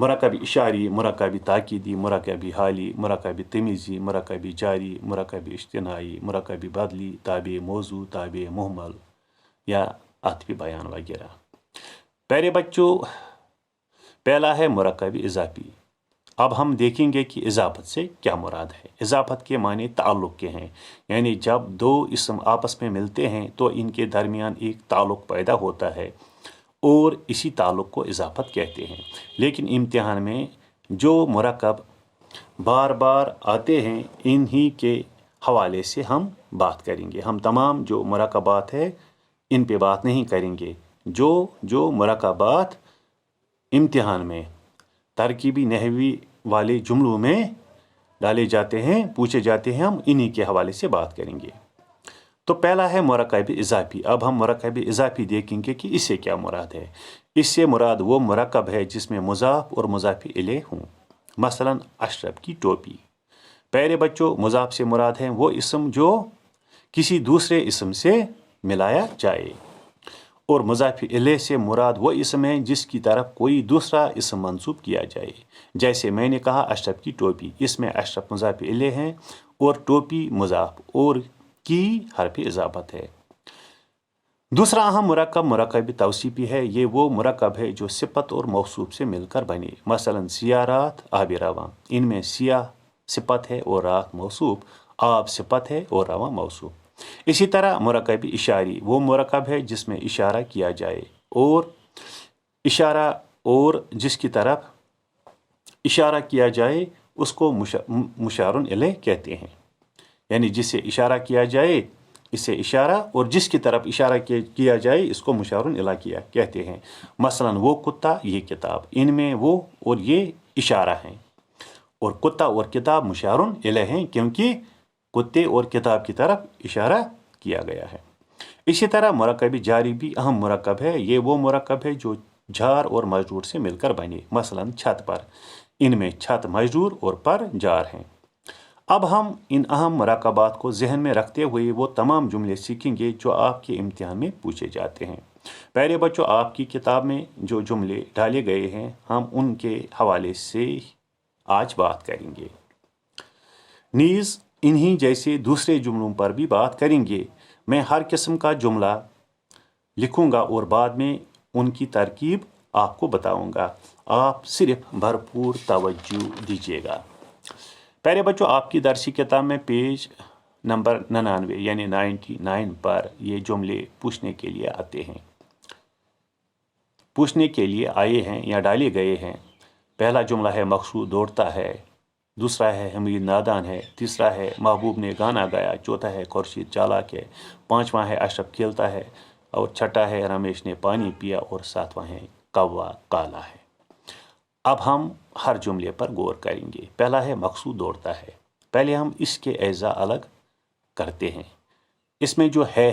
مرکب اشاری، مرکب تاکیدی، مرکب حالی، مرکب تمیزی، مرکب جاری، مرکب اجتنائی، مرکب بدلی، تابع موضوع، تابع محمل یا عطفی بیان وغیرہ۔ پیارے بچوں، پہلا ہے مرکب اضافی۔ اب ہم دیکھیں گے کہ اضافت سے کیا مراد ہے۔ اضافت کے معنی تعلق کے ہیں، یعنی جب دو اسم آپس میں ملتے ہیں تو ان کے درمیان ایک تعلق پیدا ہوتا ہے اور اسی تعلق کو اضافت کہتے ہیں۔ لیکن امتحان میں جو مرکب بار بار آتے ہیں انہی کے حوالے سے ہم بات کریں گے۔ ہم تمام جو مرکبات ہیں ان پہ بات نہیں کریں گے۔ جو مرکبات امتحان میں ترکیبی نحوی والے جملوں میں ڈالے جاتے ہیں، پوچھے جاتے ہیں، ہم انہی کے حوالے سے بات کریں گے۔ تو پہلا ہے مرکب اضافی۔ اب ہم مرکب اضافی دیکھیں گے کہ اس سے کیا مراد ہے۔ اس سے مراد وہ مرکب ہے جس میں مضاف اور مضاف الیہ ہوں۔ مثلا اشرف کی ٹوپی۔ پیارے بچوں، مضاف سے مراد ہے وہ اسم جو کسی دوسرے اسم سے ملایا جائے، اور مضاف الیہ سے مراد وہ اسم ہے جس کی طرف کوئی دوسرا اسم منسوب کیا جائے۔ جیسے میں نے کہا اشرف کی ٹوپی، اس میں اشرف مضاف الیہ ہے اور ٹوپی مضاف اور کی حرف اضافت ہے۔ دوسرا اہم مرکب مرکب توصیفی ہے۔ یہ وہ مرکب ہے جو صفت اور موصوف سے مل کر بنے۔ مثلا سیاہ رات، آب رواں۔ ان میں سیاہ صفت ہے اور رات موصوف، آب صفت ہے اور رواں موصوف۔ اسی طرح مرکب اشاری وہ مرکب ہے جس میں اشارہ کیا جائے، اور اشارہ اور جس کی طرف اشارہ کیا جائے اس کو مشار الیہ کہتے ہیں۔ یعنی جس سے اشارہ کیا جائے اسے اشارہ، اور جس کی طرف اشارہ کیا جائے اس کو مشار الیہ کہتے ہیں۔ مثلا وہ کتا، یہ کتاب۔ ان میں وہ اور یہ اشارہ ہیں، اور کتا اور کتاب مشار الیہ ہیں کیونکہ کتے اور کتاب کی طرف اشارہ کیا گیا ہے۔ اسی طرح مرکب جاری بھی اہم مرکب ہے۔ یہ وہ مرکب ہے جو جار اور مجرور سے مل کر بنے۔ مثلا چھت پر۔ ان میں چھت مجرور اور پر جار ہیں۔ اب ہم ان اہم مرکبات کو ذہن میں رکھتے ہوئے وہ تمام جملے سیکھیں گے جو آپ کے امتحان میں پوچھے جاتے ہیں۔ پیارے بچوں، آپ کی کتاب میں جو جملے ڈالے گئے ہیں ہم ان کے حوالے سے آج بات کریں گے، نیز انہی جیسے دوسرے جملوں پر بھی بات کریں گے۔ میں ہر قسم کا جملہ لکھوں گا اور بعد میں ان کی ترکیب آپ کو بتاؤں گا۔ آپ صرف بھرپور توجہ دیجیے گا۔ پیارے بچوں، آپ کی درسی کتاب میں پیج نمبر 99 یعنی 99 پر یہ جملے پوچھنے کے لیے آتے ہیں، پوچھنے کے لیے آئے ہیں یا ڈالے گئے ہیں۔ پہلا جملہ ہے مقصود دوڑتا ہے، دوسرا ہے حمید نادان ہے، تیسرا ہے محبوب نے گانا گایا، چوتھا ہے خورشید چالاک ہے، پانچواں ہے اشرف کھیلتا ہے، اور چھٹا ہے رمیش نے پانی پیا، اور ساتواں ہے کوا کالا ہے۔ اب ہم ہر جملے پر غور کریں گے۔ پہلا ہے مقصود دوڑتا ہے۔ پہلے ہم اس کے اجزاء الگ کرتے ہیں۔ اس میں جو ہے،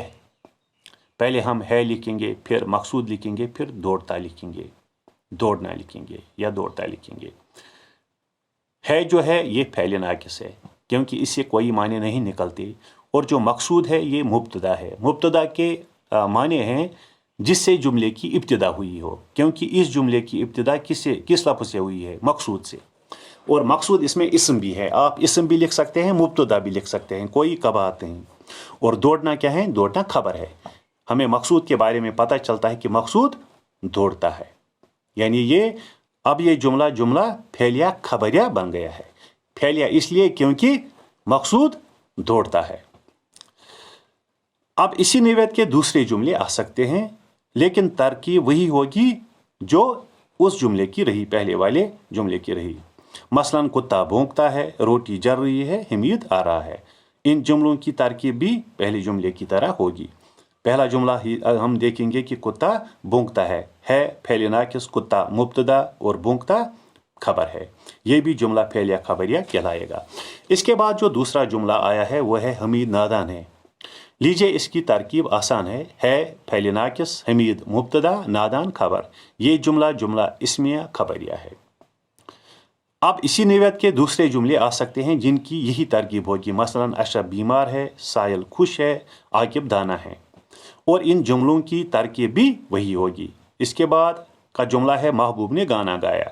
پہلے ہم ہے لکھیں گے، پھر مقصود لکھیں گے، پھر دوڑتا لکھیں گے، دوڑنا لکھیں گے یا دوڑتا لکھیں گے۔ ہے جو ہے یہ فعل ناقص ہے کیونکہ اس سے کوئی معنی نہیں نکلتے، اور جو مقصود ہے یہ مبتدا ہے۔ مبتدا کے معنی ہیں جس سے جملے کی ابتدا ہوئی ہو، کیونکہ اس جملے کی ابتدا کس لفظ سے ہوئی ہے؟ مقصود سے، اور مقصود اس میں اسم بھی ہے۔ آپ اسم بھی لکھ سکتے ہیں، مبتدا بھی لکھ سکتے ہیں، کوئی قباحت نہیں۔ اور دوڑنا کیا ہے؟ دوڑنا خبر ہے۔ ہمیں مقصود کے بارے میں پتہ چلتا ہے کہ مقصود دوڑتا ہے، یعنی اب یہ جملہ فعلیہ خبریہ بن گیا ہے۔ فعلیہ اس لیے کیونکہ مقصود دوڑتا ہے۔ اب اسی نوعیت کے دوسرے جملے آ سکتے ہیں، لیکن ترکیب وہی ہوگی جو اس جملے کی رہی، پہلے والے جملے کی رہی۔ مثلا کتا بھونکتا ہے، روٹی جل رہی ہے، حمید آ رہا ہے۔ ان جملوں کی ترکیب بھی پہلے جملے کی طرح ہوگی۔ پہلا جملہ ہم دیکھیں گے کہ کتا بھونکتا ہے فعل ناقص، کتا مبتدا اور بھونکتا خبر ہے۔ یہ بھی جملہ فعلیہ خبریہ کہلائے گا۔ اس کے بعد جو دوسرا جملہ آیا ہے وہ ہے حمید نادان ہے۔ لیجئے اس کی ترکیب آسان ہے فعل ناقص، حمید مبتدا، نادان خبر۔ یہ جملہ اسمیہ خبریہ ہے۔ اب اسی نوعیت کے دوسرے جملے آ سکتے ہیں جن کی یہی ترکیب ہوگی۔ مثلا اشرف بیمار ہے، سائل خوش ہے، عاقب دانا ہے، اور ان جملوں کی ترکیب بھی وہی ہوگی۔ اس کے بعد کا جملہ ہے محبوب نے گانا گایا۔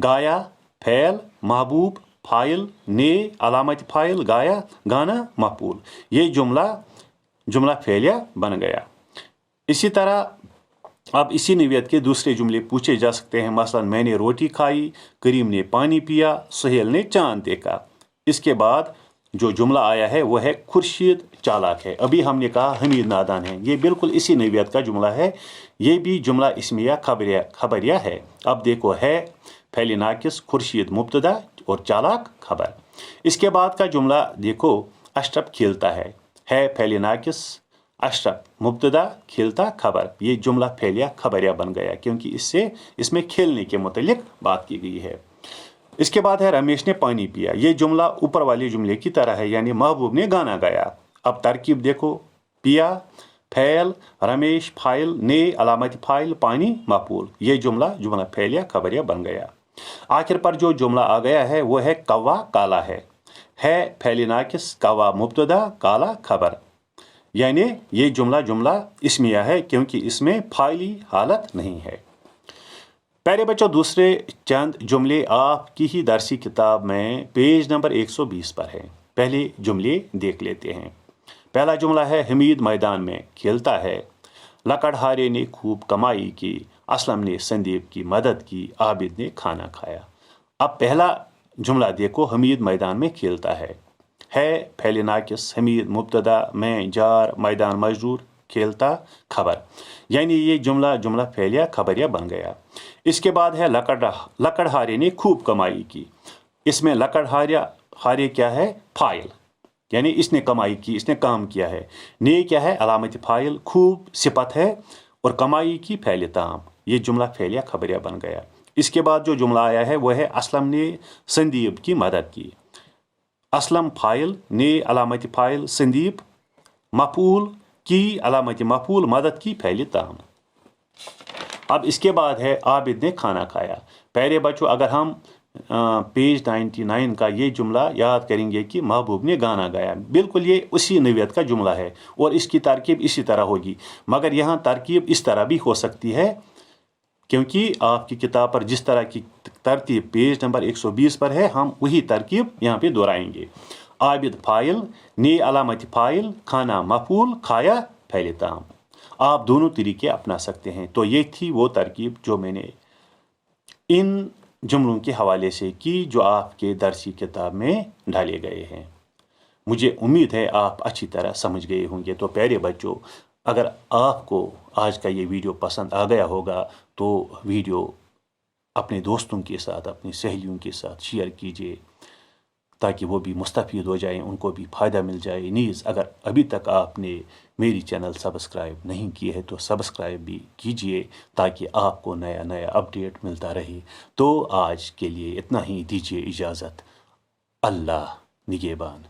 گایا فعل محبوب فاعل نے علامت فاعل گایا گانا مفعول. یہ جملہ فعلیہ بن گیا. اسی طرح اب اسی نوعیت کے دوسرے جملے پوچھے جا سکتے ہیں. مثلا میں نے روٹی کھائی, کریم نے پانی پیا, سہیل نے چاند دیکھا. اس کے بعد جو جملہ آیا ہے وہ ہے خورشید چالاک ہے. ابھی ہم نے کہا حمید نادان ہے, یہ بالکل اسی نوعیت کا جملہ ہے. یہ بھی جملہ اسمیہ خبریہ ہے. اب دیکھو ہے فعل ناقص, خورشید مبتدا اور چالاک خبر. اس کے بعد کا جملہ دیکھو اشرف کھیلتا ہے فعل ناقص, اشرف مبتدا کھیلتا خبر. یہ جملہ فعلیہ خبریہ بن گیا کیونکہ اس میں کھیلنے کے متعلق بات کی گئی ہے. اس کے بعد ہے رمیش نے پانی پیا. یہ جملہ اوپر والے جملے کی طرح ہے, یعنی محبوب نے گانا گایا. اب ترکیب دیکھو, پیا فعل, رمیش فاعل, نے علامت فاعل, پانی مفعول. یہ جملہ فعلیہ خبریہ بن گیا. آخر پر جو جملہ آ گیا ہے وہ ہے کوا کالا ہے فعل ناقص, کوا مبتدا, کالا خبر. یعنی یہ جملہ اسمیہ ہے کیونکہ اس میں فاعلی حالت نہیں ہے. پیارے بچوں, دوسرے چند جملے آپ کی ہی درسی کتاب میں پیج نمبر 120 پر ہے. پہلے جملے دیکھ لیتے ہیں. پہلا جملہ ہے حمید میدان میں کھیلتا ہے, لکڑہارے نے خوب کمائی کی, اسلم نے سندیپ کی مدد کی, عابد نے کھانا کھایا. اب پہلا جملہ دیکھو, حمید میدان میں کھیلتا ہے فعل ناقص, حمید مبتدا, میں جار, میدان مجرور, کھیلتا خبر. یعنی یہ جملہ فعلیہ خبریہ بن گیا. اس کے بعد ہے لکڑہارے نے خوب کمائی کی. اس میں لکڑہارے کیا ہے, فاعل, یعنی اس نے کمائی کی, اس نے کام کیا ہے. نے کیا ہے, علامت فاعل, خوب صفت ہے, اور کمائی کی فعل تام. یہ جملہ فعلیہ خبریہ بن گیا. اس کے بعد جو جملہ آیا ہے وہ ہے اسلم نے سندیپ کی مدد کی. اسلم فاعل, نے علامت فاعل, سندیپ مفعول, کی علامت مفعول, مدد کی فعل تام. اب اس کے بعد ہے عابد نے کھانا کھایا. پیارے بچوں, اگر ہم پیج 99 کا یہ جملہ یاد کریں گے کہ محبوب نے گانا گایا, بالکل یہ اسی نوعیت کا جملہ ہے اور اس کی ترکیب اسی طرح ہوگی. مگر یہاں ترکیب اس طرح بھی ہو سکتی ہے کیونکہ آپ کی کتاب پر جس طرح کی ترتیب پیج نمبر 120 پر ہے, ہم وہی ترکیب یہاں پہ دہرائیں گے. عابد فاعل, نے علامت فاعل, کھانا مفعول, کھایا فعل تام. آپ دونوں طریقے اپنا سکتے ہیں. تو یہ تھی وہ ترکیب جو میں نے ان جملوں کے حوالے سے کی جو آپ کے درسی کتاب میں ڈالے گئے ہیں. مجھے امید ہے آپ اچھی طرح سمجھ گئے ہوں گے. تو پیارے بچوں, اگر آپ کو آج کا یہ ویڈیو پسند آ گیا ہوگا تو ویڈیو اپنے دوستوں کے ساتھ, اپنی سہیلیوں کے ساتھ شیئر کیجیے تاکہ وہ بھی مستفید ہو جائیں, ان کو بھی فائدہ مل جائے. نیز اگر ابھی تک آپ نے میری چینل سبسکرائب نہیں کی ہے تو سبسکرائب بھی کیجیے تاکہ آپ کو نیا اپڈیٹ ملتا رہے. تو آج کے لیے اتنا ہی, دیجیے اجازت. اللہ نگہبان.